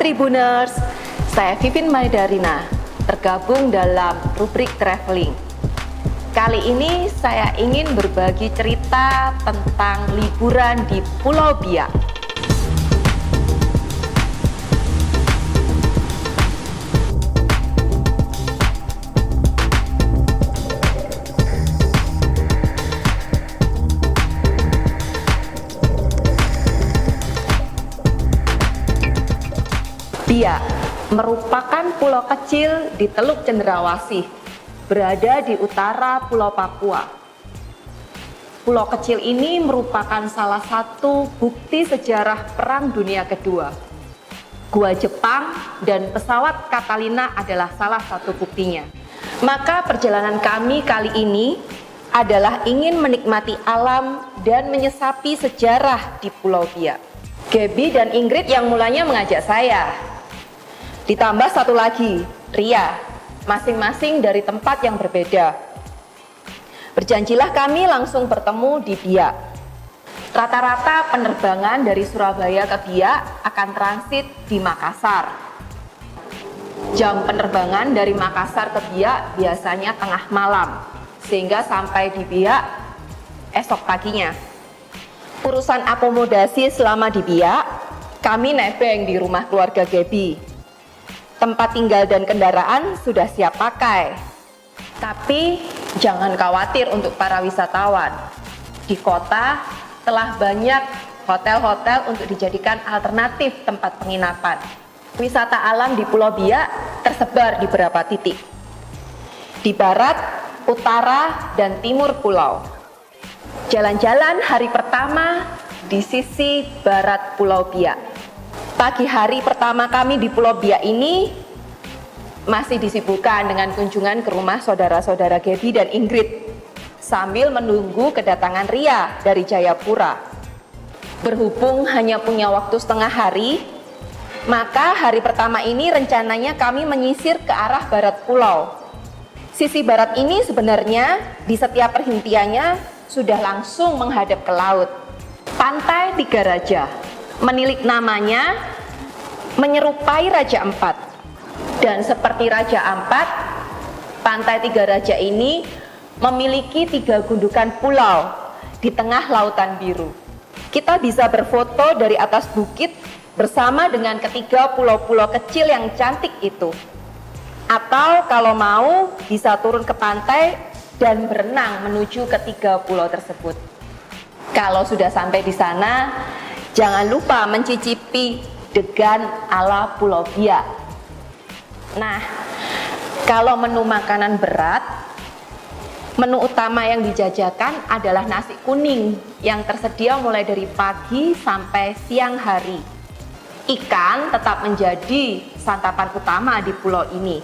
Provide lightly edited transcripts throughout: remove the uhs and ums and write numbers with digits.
Tribuners, saya Vivin Maidarina, tergabung dalam rubrik traveling. Kali ini saya ingin berbagi cerita tentang liburan di Pulau Biak. Biak merupakan pulau kecil di Teluk Cendrawasih, berada di utara Pulau Papua. Pulau kecil ini merupakan salah satu bukti sejarah Perang Dunia Kedua. Gua Jepang dan pesawat Catalina adalah salah satu buktinya. Maka perjalanan kami kali ini adalah ingin menikmati alam dan menyesapi sejarah di Pulau Biak. Gaby dan Ingrid yang mulanya mengajak saya. Ditambah satu lagi, Ria, masing-masing dari tempat yang berbeda. Berjanjilah kami langsung bertemu di Biak. Rata-rata penerbangan dari Surabaya ke Biak akan transit di Makassar. Jam penerbangan dari Makassar ke Biak biasanya tengah malam, sehingga sampai di Biak esok paginya. Urusan akomodasi selama di Biak, kami nebeng di rumah keluarga Gaby. Tempat tinggal dan kendaraan sudah siap pakai. Tapi jangan khawatir untuk para wisatawan. Di kota telah banyak hotel-hotel untuk dijadikan alternatif tempat penginapan. Wisata alam di Pulau Biak tersebar di beberapa titik. Di barat, utara, dan timur pulau. Jalan-jalan hari pertama di sisi barat Pulau Biak. Pagi hari pertama kami di Pulau Biak ini masih disibukkan dengan kunjungan ke rumah saudara-saudara Gaby dan Ingrid sambil menunggu kedatangan Ria dari Jayapura. Berhubung hanya punya waktu setengah hari, maka hari pertama ini rencananya kami menyisir ke arah barat pulau. Sisi barat ini sebenarnya di setiap perhentiannya sudah langsung menghadap ke laut. Pantai Tiga Raja, menilik namanya, menyerupai Raja Ampat. Dan seperti Raja Ampat, Pantai Tiga Raja ini memiliki 3 gundukan pulau di tengah lautan biru. Kita bisa berfoto dari atas bukit bersama dengan ketiga pulau-pulau kecil yang cantik itu. Atau kalau mau bisa turun ke pantai dan berenang menuju ketiga pulau tersebut. Kalau sudah sampai di sana, jangan lupa mencicipi degan ala Pulau Biak. Nah, kalau menu makanan berat, menu utama yang dijajakan adalah nasi kuning yang tersedia mulai dari pagi sampai siang hari. Ikan tetap menjadi santapan utama di pulau ini.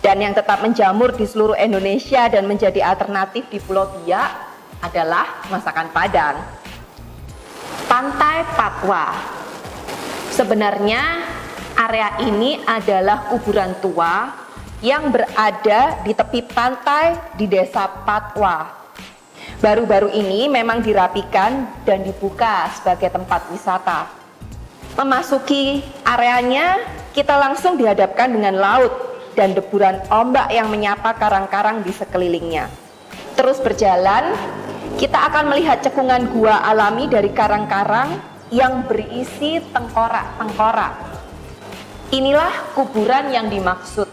Dan yang tetap menjamur di seluruh Indonesia dan menjadi alternatif di Pulau Biak adalah masakan Padang. Pantai Patwa. Sebenarnya area ini adalah kuburan tua yang berada di tepi pantai di desa Patwa. Baru-baru ini memang dirapikan dan dibuka sebagai tempat wisata. Memasuki areanya, kita langsung dihadapkan dengan laut dan deburan ombak yang menyapa karang-karang di sekelilingnya. Terus berjalan, kita akan melihat cekungan gua alami dari karang-karang yang berisi tengkorak-tengkorak. Inilah kuburan yang dimaksud.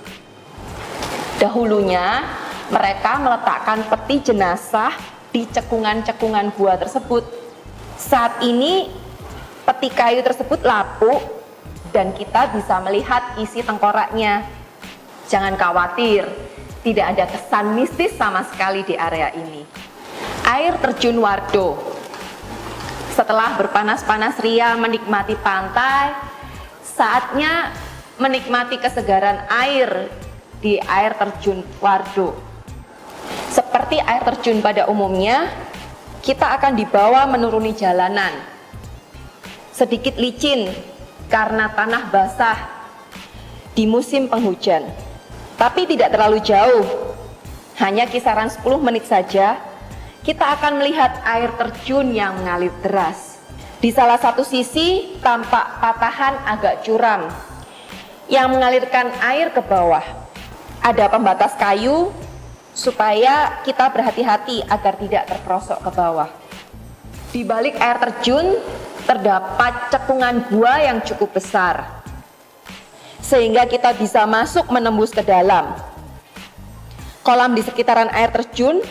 Dahulunya mereka meletakkan peti jenazah di cekungan-cekungan gua tersebut. Saat ini peti kayu tersebut lapuk dan kita bisa melihat isi tengkoraknya. Jangan khawatir, tidak ada kesan mistis sama sekali di area ini. Air terjun Wardo. Setelah berpanas-panas ria menikmati pantai, saatnya menikmati kesegaran air di air terjun Wardo. Seperti air terjun pada umumnya, kita akan dibawa menuruni jalanan. Sedikit licin karena tanah basah di musim penghujan. Tapi tidak terlalu jauh, hanya kisaran 10 menit saja, kita akan melihat air terjun yang mengalir deras. Di salah satu sisi tampak patahan agak curam yang mengalirkan air ke bawah. Ada pembatas kayu supaya kita berhati-hati agar tidak terperosok ke bawah. Di balik air terjun terdapat cekungan gua yang cukup besar, sehingga kita bisa masuk menembus ke dalam. Kolam di sekitaran air terjun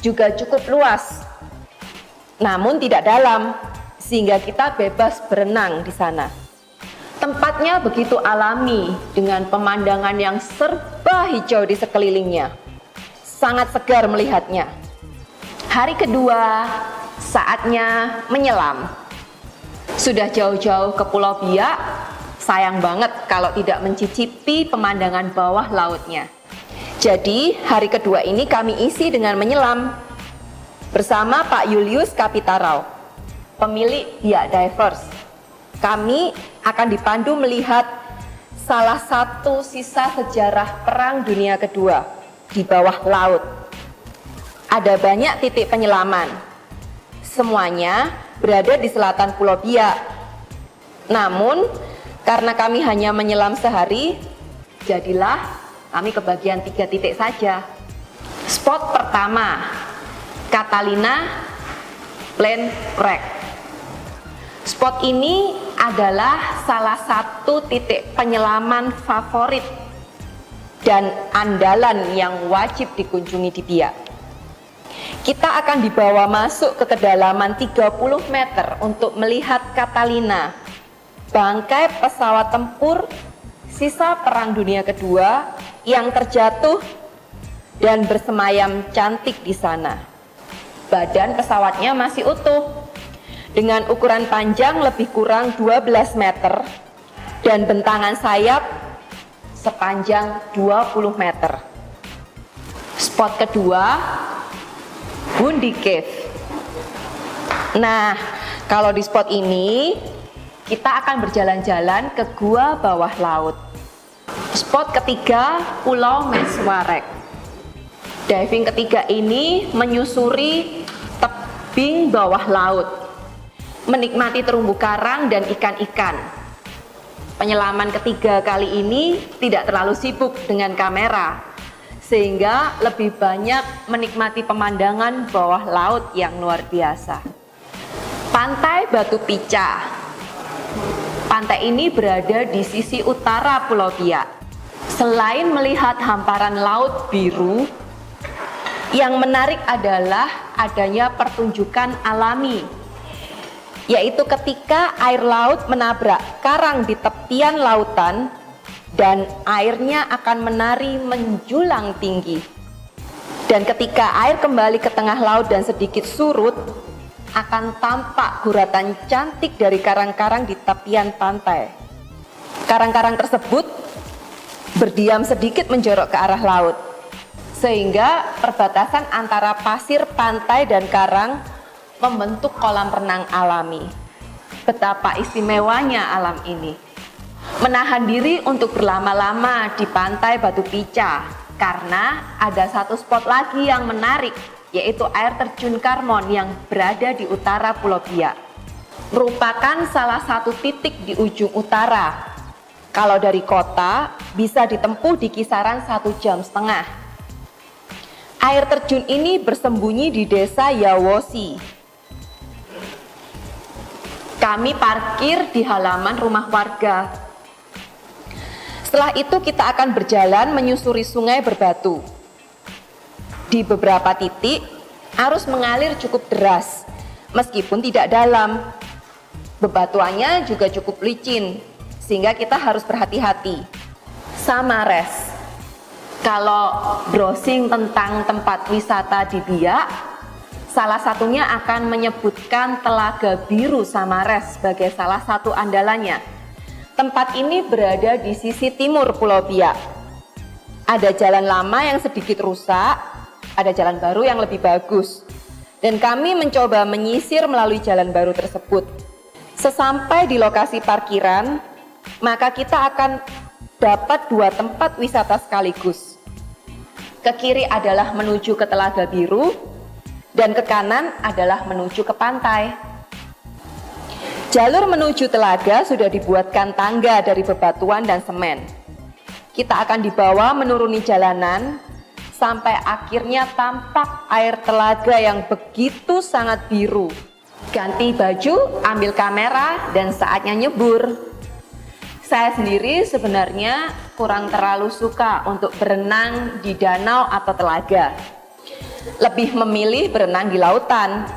juga cukup luas, namun tidak dalam, sehingga kita bebas berenang di sana. Tempatnya begitu alami dengan pemandangan yang serba hijau di sekelilingnya. Sangat segar melihatnya. Hari kedua, saatnya menyelam. Sudah jauh-jauh ke Pulau Biak, sayang banget kalau tidak mencicipi pemandangan bawah lautnya. Jadi hari kedua ini kami isi dengan menyelam bersama Pak Julius Kapitarau, pemilik Biak Divers. Kami akan dipandu melihat salah satu sisa sejarah Perang Dunia Kedua di bawah laut. Ada banyak titik penyelaman. Semuanya berada di selatan Pulau Biak. Namun, karena kami hanya menyelam sehari, jadilah kami kebagian 3 titik saja. Spot pertama, Catalina Plain Wreck. Spot ini adalah salah satu titik penyelaman favorit dan andalan yang wajib dikunjungi di Biak. Kita akan dibawa masuk ke kedalaman 30 meter untuk melihat Catalina, bangkai pesawat tempur sisa Perang Dunia Kedua yang terjatuh dan bersemayam cantik di sana. Badan pesawatnya masih utuh, dengan ukuran panjang lebih kurang 12 meter dan bentangan sayap sepanjang 20 meter. Spot kedua, Bundi Cave. Nah, kalau di spot ini kita akan berjalan-jalan ke gua bawah laut. Spot ketiga, Pulau Meswarek. Diving ketiga ini menyusuri tebing bawah laut, menikmati terumbu karang dan ikan-ikan. Penyelaman ketiga kali ini tidak terlalu sibuk dengan kamera, sehingga lebih banyak menikmati pemandangan bawah laut yang luar biasa. Pantai Batu Pica. Pantai ini berada di sisi utara Pulau Biak. Selain melihat hamparan laut biru, yang menarik adalah adanya pertunjukan alami, yaitu ketika air laut menabrak karang di tepian lautan dan airnya akan menari menjulang tinggi. Dan ketika air kembali ke tengah laut dan sedikit surut, akan tampak guratan cantik dari karang-karang di tepian pantai. Karang-karang tersebut berdiam sedikit menjorok ke arah laut, sehingga perbatasan antara pasir pantai dan karang membentuk kolam renang alami. Betapa istimewanya alam ini. Menahan diri untuk berlama-lama di pantai Batu Pica karena ada satu spot lagi yang menarik, yaitu air terjun Karmon yang berada di utara Pulau Biak. Merupakan salah satu titik di ujung utara. Kalau dari kota bisa ditempuh di kisaran 1,5 jam. Air terjun ini bersembunyi di desa Yawosi. Kami parkir di halaman rumah warga. Setelah itu kita akan berjalan menyusuri sungai berbatu. Di beberapa titik arus mengalir cukup deras, meskipun tidak dalam. Bebatuannya juga cukup licin, sehingga kita harus berhati-hati. Samares. Kalau browsing tentang tempat wisata di Biak, salah satunya akan menyebutkan Telaga Biru Samares sebagai salah satu andalannya. Tempat ini berada di sisi timur Pulau Biak. Ada jalan lama yang sedikit rusak, ada jalan baru yang lebih bagus. Dan kami mencoba menyisir melalui jalan baru tersebut. Sesampai di lokasi parkiran, maka kita akan dapat 2 tempat wisata sekaligus. Ke kiri adalah menuju ke Telaga Biru, dan ke kanan adalah menuju ke pantai. Jalur menuju telaga sudah dibuatkan tangga dari bebatuan dan semen. Kita akan dibawa menuruni jalanan sampai akhirnya tampak air telaga yang begitu sangat biru. Ganti baju, ambil kamera, dan saatnya nyebur. Saya sendiri sebenarnya kurang terlalu suka untuk berenang di danau atau telaga. Lebih memilih berenang di lautan.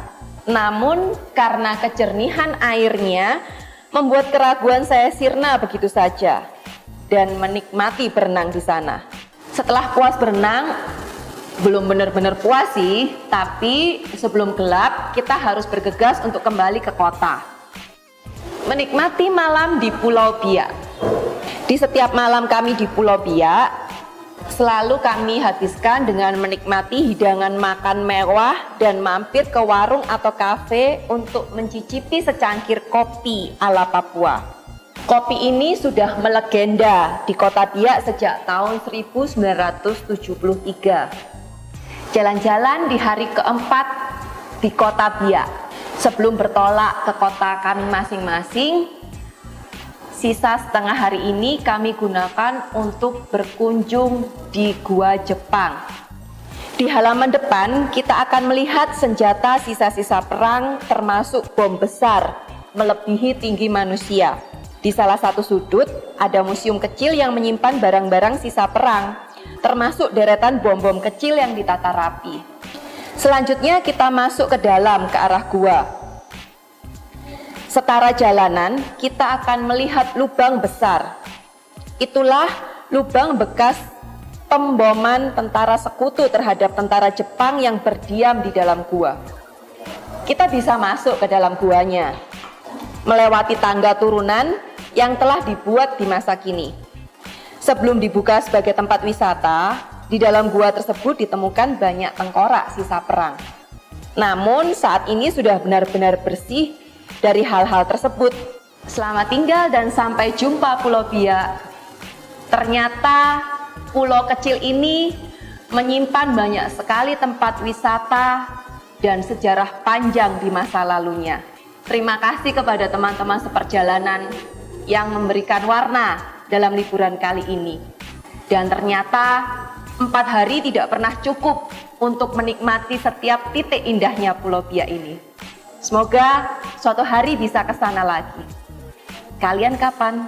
Namun karena kejernihan airnya membuat keraguan saya sirna begitu saja dan menikmati berenang di sana. Setelah puas berenang, belum benar-benar puas sih, tapi sebelum gelap kita harus bergegas untuk kembali ke kota. Menikmati malam di Pulau Biak. Di setiap malam kami di Pulau Biak, selalu kami habiskan dengan menikmati hidangan makan mewah dan mampir ke warung atau kafe untuk mencicipi secangkir kopi ala Papua. Kopi ini sudah melegenda di kota Biak sejak tahun 1973. Jalan-jalan di hari keempat di kota Biak. Sebelum bertolak ke kota kami masing-masing, sisa setengah hari ini kami gunakan untuk berkunjung di Gua Jepang. Di halaman depan kita akan melihat senjata sisa-sisa perang termasuk bom besar melebihi tinggi manusia. Di salah satu sudut ada museum kecil yang menyimpan barang-barang sisa perang, termasuk deretan bom-bom kecil yang ditata rapi. Selanjutnya kita masuk ke dalam ke arah gua. Setara jalanan kita akan melihat lubang besar. Itulah lubang bekas pemboman tentara sekutu terhadap tentara Jepang yang berdiam di dalam gua. Kita bisa masuk ke dalam guanya, melewati tangga turunan yang telah dibuat di masa kini. Sebelum dibuka sebagai tempat wisata, di dalam gua tersebut ditemukan banyak tengkorak sisa perang. Namun saat ini sudah benar-benar bersih dari hal-hal tersebut. Selamat tinggal dan sampai jumpa Pulau Biak. Ternyata pulau kecil ini menyimpan banyak sekali tempat wisata dan sejarah panjang di masa lalunya. Terima kasih kepada teman-teman seperjalanan yang memberikan warna dalam liburan kali ini. Dan ternyata 4 hari tidak pernah cukup untuk menikmati setiap titik indahnya Pulau Biak ini. Semoga suatu hari bisa ke sana lagi. Kalian kapan?